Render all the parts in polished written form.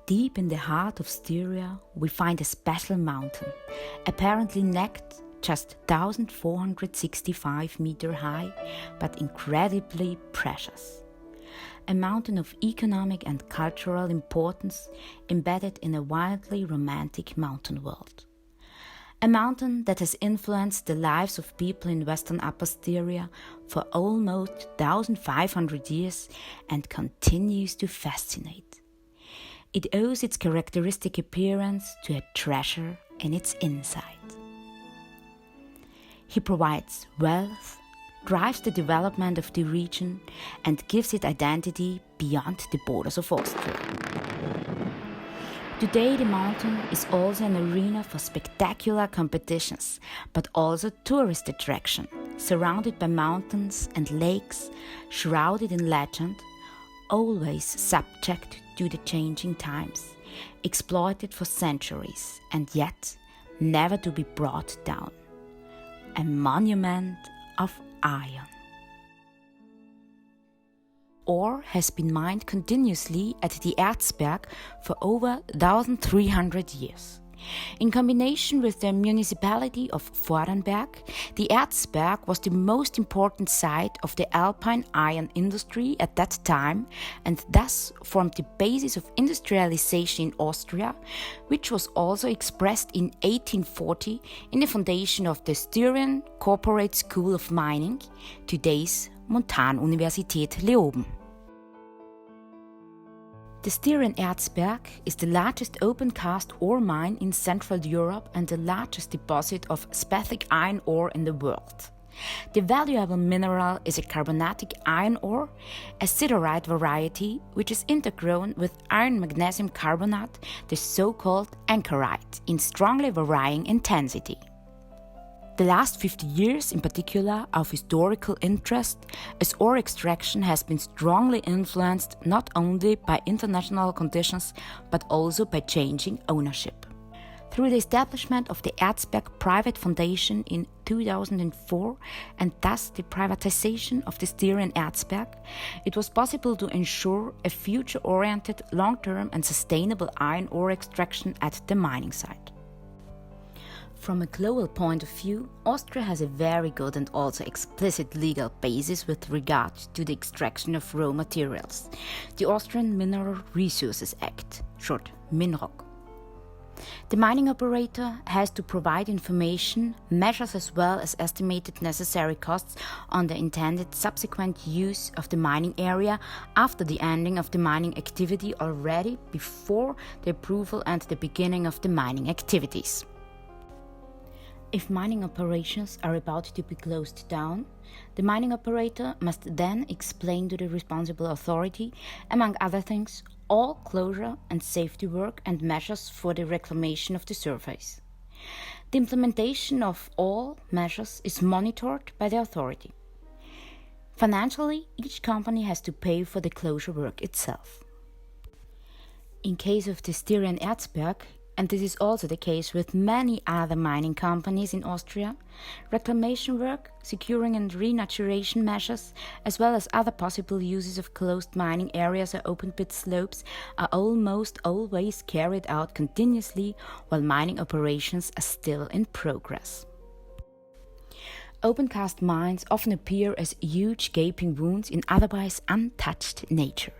Deep in the heart of Styria, we find a special mountain, apparently necked just 1,465 meters high, but incredibly precious. A mountain of economic and cultural importance embedded in a wildly romantic mountain world. A mountain that has influenced the lives of people in Western Upper Styria for almost 1,500 years and continues to fascinate. It owes its characteristic appearance to a treasure in its inside. He provides wealth, drives the development of the region, and gives it identity beyond the borders of Austria. Today the mountain is also an arena for spectacular competitions, but also tourist attraction, surrounded by mountains and lakes, shrouded in legend, always subject to the changing times, exploited for centuries, and yet never to be brought down. A monument of iron. Ore has been mined continuously at the Erzberg for over 1,300 years. In combination with the municipality of Vorarlberg, the Erzberg was the most important site of the alpine iron industry at that time and thus formed the basis of industrialization in Austria, which was also expressed in 1840 in the foundation of the Styrian Corporate School of Mining, today's Montanuniversität Leoben. The Styrian Erzberg is the largest open-cast ore mine in Central Europe and the largest deposit of spathic iron ore in the world. The valuable mineral is a carbonatic iron ore, a siderite variety which is intergrown with iron magnesium carbonate, the so-called anchorite, in strongly varying intensity. The last 50 years in particular are of historical interest, as ore extraction has been strongly influenced not only by international conditions but also by changing ownership. Through the establishment of the Erzberg Private Foundation in 2004 and thus the privatization of the Styrian Erzberg, it was possible to ensure a future-oriented, long-term and sustainable iron ore extraction at the mining site. From a global point of view, Austria has a very good and also explicit legal basis with regard to the extraction of raw materials, the Austrian Mineral Resources Act, short MINROC. The mining operator has to provide information, measures as well as estimated necessary costs on the intended subsequent use of the mining area after the ending of the mining activity already before the approval and the beginning of the mining activities. If mining operations are about to be closed down, the mining operator must then explain to the responsible authority, among other things, all closure and safety work and measures for the reclamation of the surface. The implementation of all measures is monitored by the authority. Financially, each company has to pay for the closure work itself. In case of the Styrian Erzberg, and this is also the case with many other mining companies in Austria, reclamation work, securing and renaturation measures, as well as other possible uses of closed mining areas or open pit slopes are almost always carried out continuously while mining operations are still in progress. Open-cast mines often appear as huge gaping wounds in otherwise untouched nature.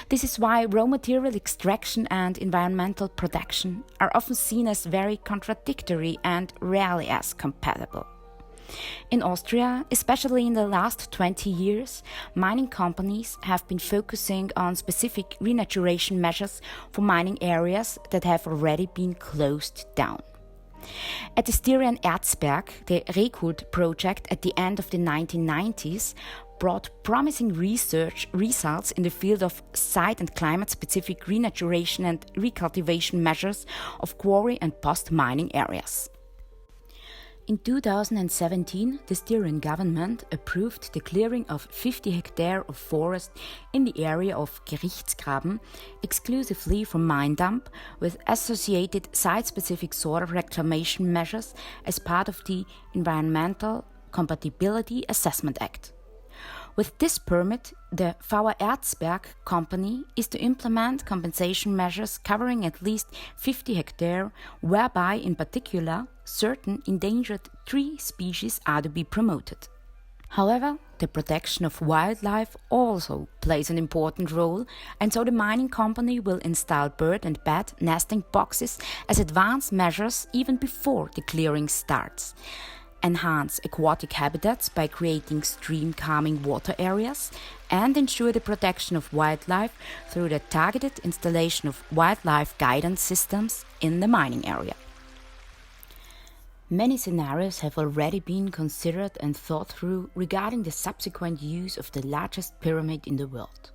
This is why raw material extraction and environmental protection are often seen as very contradictory and rarely as compatible. In Austria, especially in the last 20 years, mining companies have been focusing on specific renaturation measures for mining areas that have already been closed down. At the Styrian Erzberg, the Rekult project at the end of the 1990s brought promising research results in the field of site and climate-specific renaturation and recultivation measures of quarry and post-mining areas. In 2017, the Styrian government approved the clearing of 50 hectares of forest in the area of Gerichtsgraben exclusively for mine dump with associated site-specific soil reclamation measures as part of the Environmental Compatibility Assessment Act. With this permit, the Steirischer Erzberg company is to implement compensation measures covering at least 50 hectares, whereby in particular certain endangered tree species are to be promoted. However, the protection of wildlife also plays an important role, and so the mining company will install bird and bat nesting boxes as advanced measures even before the clearing starts, enhance aquatic habitats by creating stream-calming water areas, and ensure the protection of wildlife through the targeted installation of wildlife guidance systems in the mining area. Many scenarios have already been considered and thought through regarding the subsequent use of the largest pyramid in the world.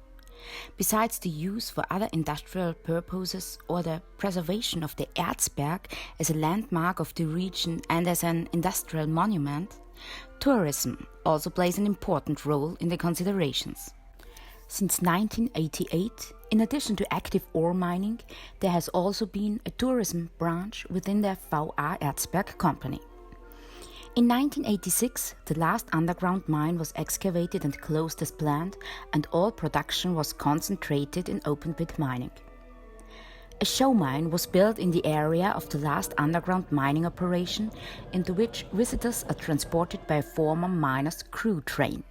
Besides the use for other industrial purposes or the preservation of the Erzberg as a landmark of the region and as an industrial monument, tourism also plays an important role in the considerations. Since 1988, in addition to active ore mining, there has also been a tourism branch within the Steirischer Erzberg company. In 1986, the last underground mine was excavated and closed as planned, and all production was concentrated in open-pit mining. A show mine was built in the area of the last underground mining operation, into which visitors are transported by a former miner's crew train.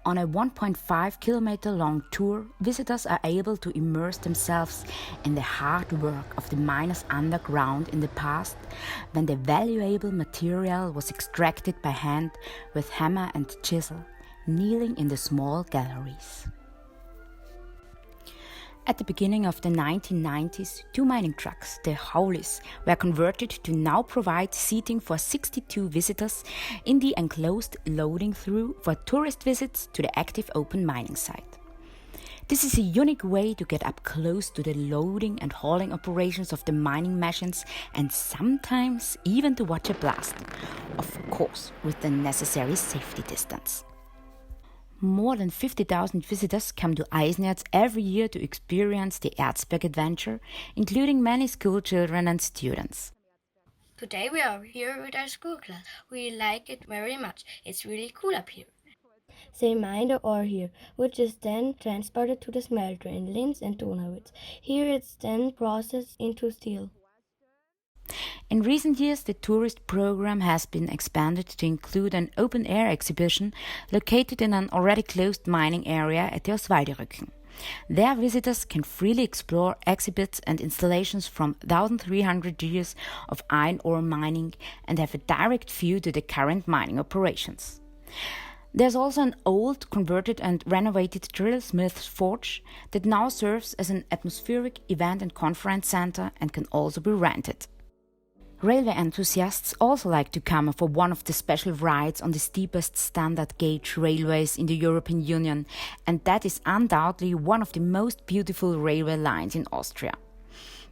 On a 1.5-kilometer long tour, visitors are able to immerse themselves in the hard work of the miners underground in the past, when the valuable material was extracted by hand with hammer and chisel, kneeling in the small galleries. At the beginning of the 1990s, 2 mining trucks, the Haulis, were converted to now provide seating for 62 visitors in the enclosed loading through for tourist visits to the active open mining site. This is a unique way to get up close to the loading and hauling operations of the mining machines and sometimes even to watch a blast, of course with the necessary safety distance. More than 50,000 visitors come to Eisenerz every year to experience the Erzberg adventure, including many school children and students. Today we are here with our school class. We like it very much. It's really cool up here. They mine the ore here, which is then transported to the smelter in Linz and Donauwitz. Here it's then processed into steel. In recent years, the tourist program has been expanded to include an open-air exhibition located in an already closed mining area at the Oswalderrücken. There, visitors can freely explore exhibits and installations from 1,300 years of iron ore mining and have a direct view to the current mining operations. There's also an old, converted and renovated drillsmith's forge that now serves as an atmospheric event and conference center and can also be rented. Railway enthusiasts also like to come for one of the special rides on the steepest standard gauge railways in the European Union, and that is undoubtedly one of the most beautiful railway lines in Austria.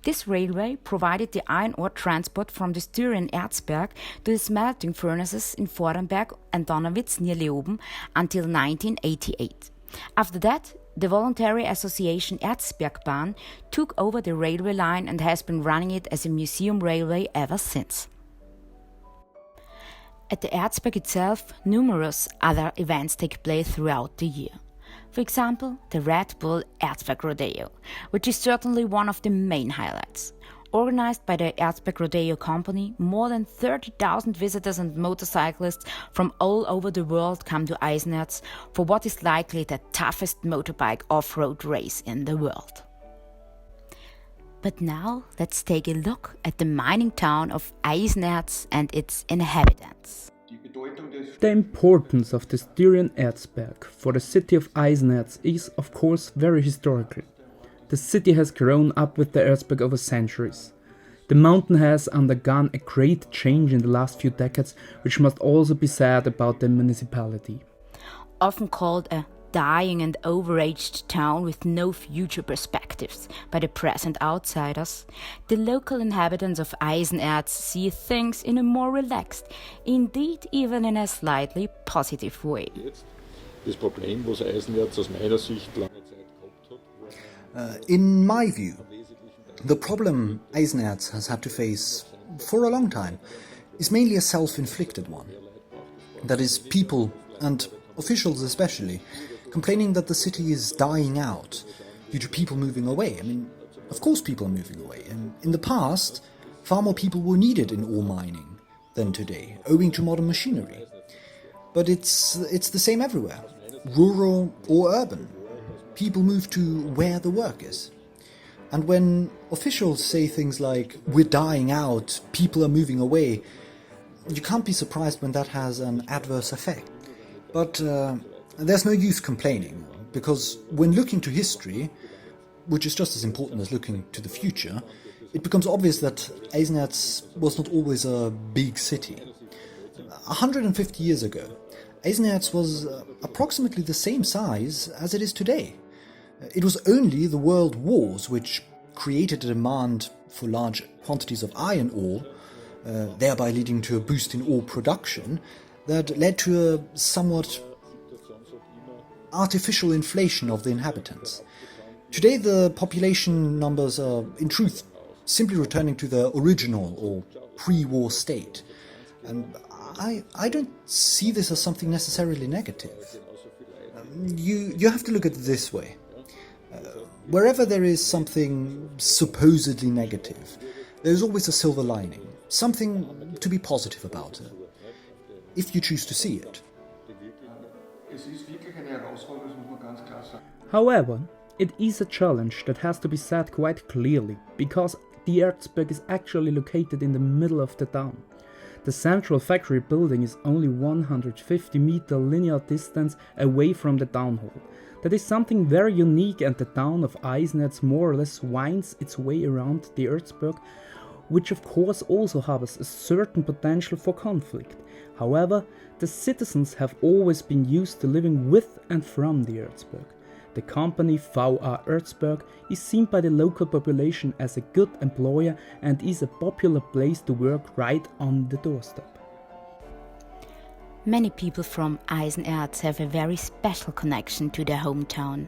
This railway provided the iron ore transport from the Styrian Erzberg to the smelting furnaces in Vordernberg and Donauwitz near Leoben until 1988. After that, the voluntary association Erzbergbahn took over the railway line and has been running it as a museum railway ever since. At the Erzberg itself, numerous other events take place throughout the year. For example, the Red Bull Erzberg Rodeo, which is certainly one of the main highlights. Organized by the Erzberg Rodeo Company, more than 30,000 visitors and motorcyclists from all over the world come to Eisenerz for what is likely the toughest motorbike off-road race in the world. But now let's take a look at the mining town of Eisenerz and its inhabitants. The importance of the Styrian Erzberg for the city of Eisenerz is, of course, very historical. The city has grown up with the Erzberg over centuries. The mountain has undergone a great change in the last few decades, which must also be said about the municipality. Often called a dying and overaged town with no future perspectives by the present outsiders, the local inhabitants of Eisenerz see things in a more relaxed, indeed even in a slightly positive way. Das Problem, was Eisenerz aus meiner Sicht lange Zeit gehabt hat, in my view, the problem Eisenerz has had to face for a long time is mainly a self-inflicted one. That is, people, and officials especially, complaining that the city is dying out due to people moving away. I mean, of course people are moving away, and in the past, far more people were needed in ore mining than today, owing to modern machinery. But it's the same everywhere, rural or urban. People move to where the work is. And when officials say things like, we're dying out, people are moving away, you can't be surprised when that has an adverse effect. But there's no use complaining, because when looking to history, which is just as important as looking to the future, it becomes obvious that Eisenerz was not always a big city. 150 years ago, Eisenerz was approximately the same size as it is today. It was only the world wars which created a demand for large quantities of iron ore, thereby leading to a boost in ore production, that led to a somewhat artificial inflation of the inhabitants. Today the population numbers are, in truth, simply returning to their original or pre-war state. And I don't see this as something necessarily negative. You have to look at it this way. Wherever there is something supposedly negative, there's always a silver lining, something to be positive about it, if you choose to see it. However, it is a challenge that has to be said quite clearly, because the Erzberg is actually located in the middle of the town. The central factory building is only 150-meter linear distance away from the town hall. That is something very unique, and the town of Eisenerz more or less winds its way around the Erzberg, which of course also harbors a certain potential for conflict. However, the citizens have always been used to living with and from the Erzberg. The company VR Erzberg is seen by the local population as a good employer and is a popular place to work right on the doorstep. Many people from Eisenerz have a very special connection to their hometown.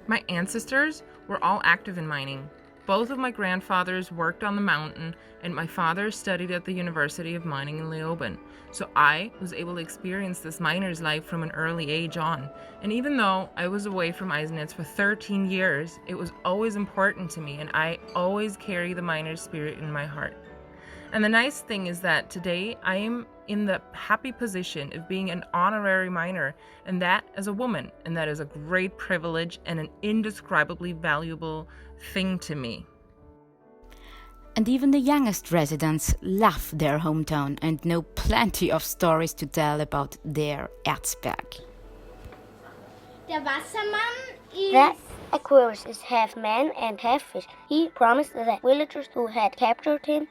My ancestors were all active in mining. Both of my grandfathers worked on the mountain, and my father studied at the University of Mining in Leoben. So I was able to experience this miner's life from an early age on. And even though I was away from Eisenerz for 13 years, it was always important to me, and I always carry the miner's spirit in my heart. And the nice thing is that today I am in the happy position of being an honorary miner, and that as a woman, and that is a great privilege and an indescribably valuable thing to me. And even the youngest residents love their hometown and know plenty of stories to tell about their Erzberg. That Aquarius is half man and half fish. He promised the villagers who had captured him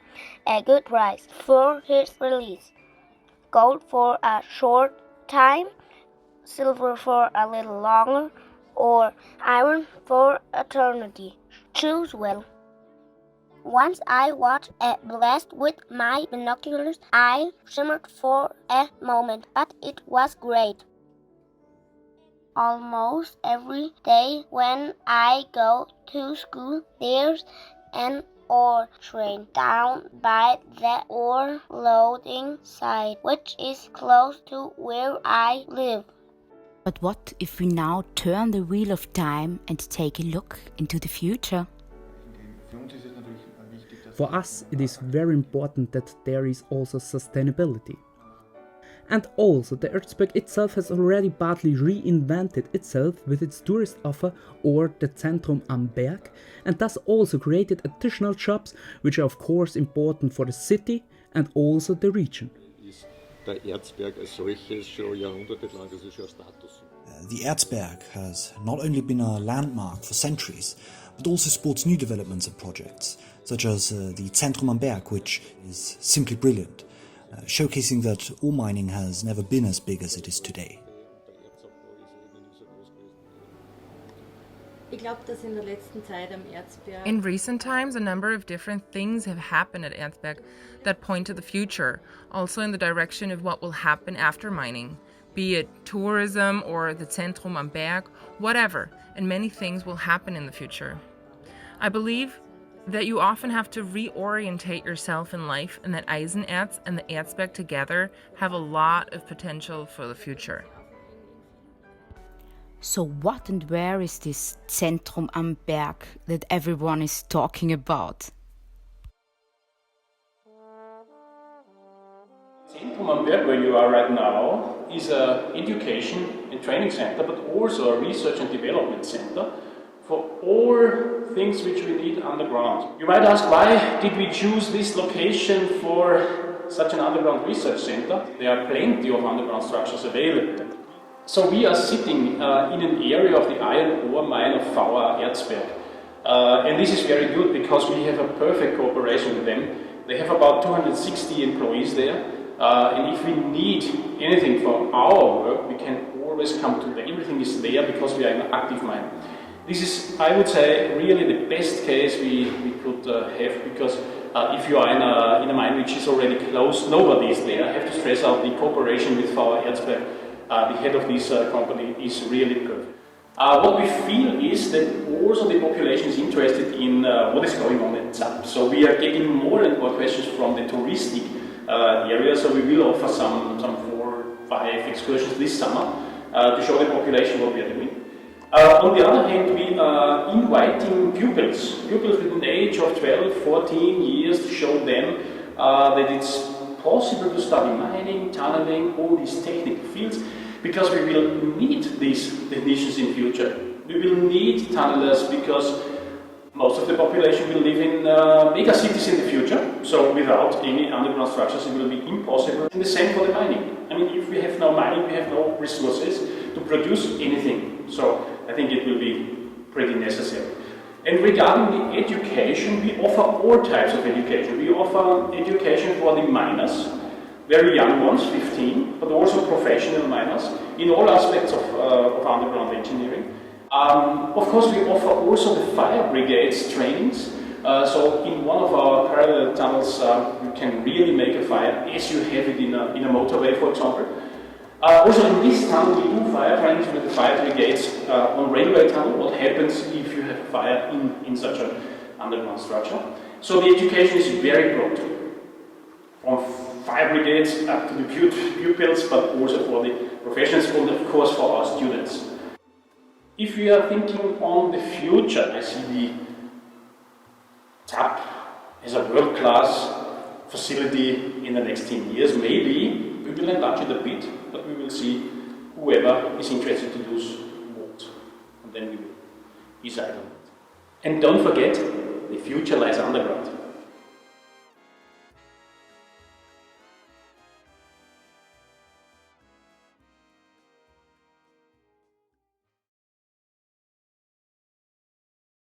a good price for his release. Gold for a short time, silver for a little longer, or iron for eternity. Choose well. Once I watched a blast with my binoculars. I shimmered for a moment, but it was great. Almost every day when I go to school, there's an ore train down by the ore loading site, which is close to where I live. But what if we now turn the wheel of time and take a look into the future? For us, it is very important that there is also sustainability. And also, the Erzberg itself has already partly reinvented itself with its tourist offer, or the Zentrum am Berg, and thus also created additional jobs, which are of course important for the city and also the region. Der Erzberg als solches schon jahrhundertelang, das ist ja Status. The Erzberg has not only been a landmark for centuries, but also sports new developments and projects, such as the Zentrum am Berg, which is simply brilliant, showcasing that ore mining has never been as big as it is today. In recent times, a number of different things have happened at Erzberg that point to the future, also in the direction of what will happen after mining, be it tourism or the Zentrum am Berg, whatever, and many things will happen in the future. I believe that you often have to reorientate yourself in life, and that Eisenerz and the Erzberg together have a lot of potential for the future. So what and where is this Zentrum am Berg that everyone is talking about? Zentrum am Berg, where you are right now, is an education and training center, but also a research and development center for all things which we need underground. You might ask, why did we choose this location for such an underground research center? There are plenty of underground structures available. So we are sitting in an area of the iron ore mine of Steirischer Erzberg. And this is very good because we have a perfect cooperation with them. They have about 260 employees there. And if we need anything for our work, we can always come to them. Everything is there because we are in an active mine. This is, I would say, really the best case we could have, because if you are in a mine which is already closed, nobody is there. I have to stress out the cooperation with Steirischer Erzberg. The head of this company is really good. What we feel is that also the population is interested in what is going on at Erzabbau. So we are getting more and more questions from the touristic area, so we will offer some 4-5 excursions this summer to show the population what we are doing. On the other hand, we are inviting pupils with an age of 12, 14 years to show them that it's possible to study mining, tunneling, all these technical fields, because we will need these technicians in future. We will need tunnelers because most of the population will live in mega cities in the future, so without any underground structures it will be impossible. And the same for the mining. I mean, if we have no mining, we have no resources to produce anything. So I think it will be pretty necessary. And regarding the education, we offer all types of education. We offer education for the miners, very young ones, 15, but also professional miners, in all aspects of underground engineering. Of course, we offer also the fire brigades trainings. So in one of our parallel tunnels, you can really make a fire as you have it in a motorway, for example. Also in this tunnel, we do fire trainings with the fire brigades on railway tunnel. What happens if you have a fire in such an underground structure? So the education is very broad, from fire brigades up to the pupils, but also for the professionals and of course for our students. If we are thinking on the future, I see the TAP as a world-class facility in the next 10 years. Maybe we will enlarge it a bit, but we will see whoever is interested to do what, and then we will decide on it. And don't forget, the future lies underground.